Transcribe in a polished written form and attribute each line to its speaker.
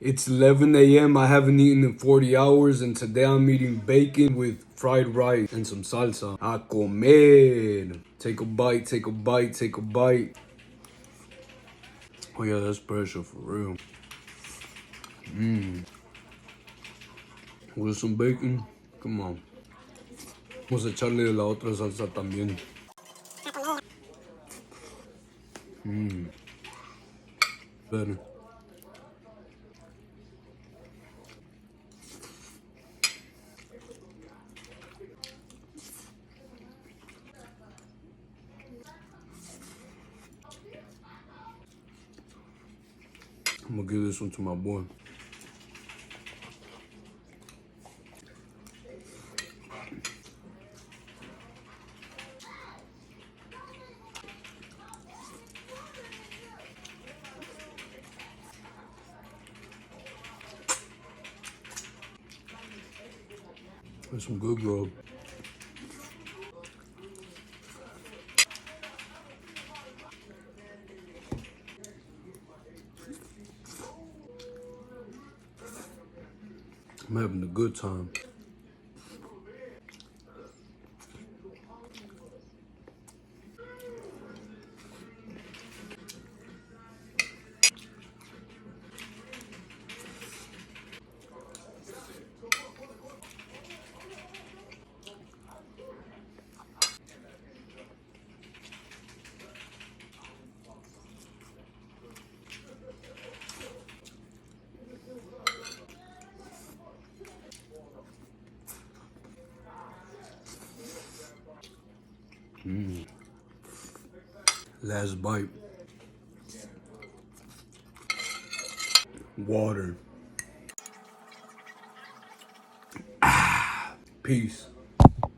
Speaker 1: It's 11 a.m. I haven't eaten in 40 hours, and today I'm eating bacon with fried rice and some salsa. A comer. Take a bite, take a bite, take a bite. Oh yeah, that's pressure for real. With some bacon. Come on. Vamos a echarle la otra salsa también. Better. I'm gonna give this one to my boy. That's some good grub. I'm having a good time. Last bite. Water. Peace.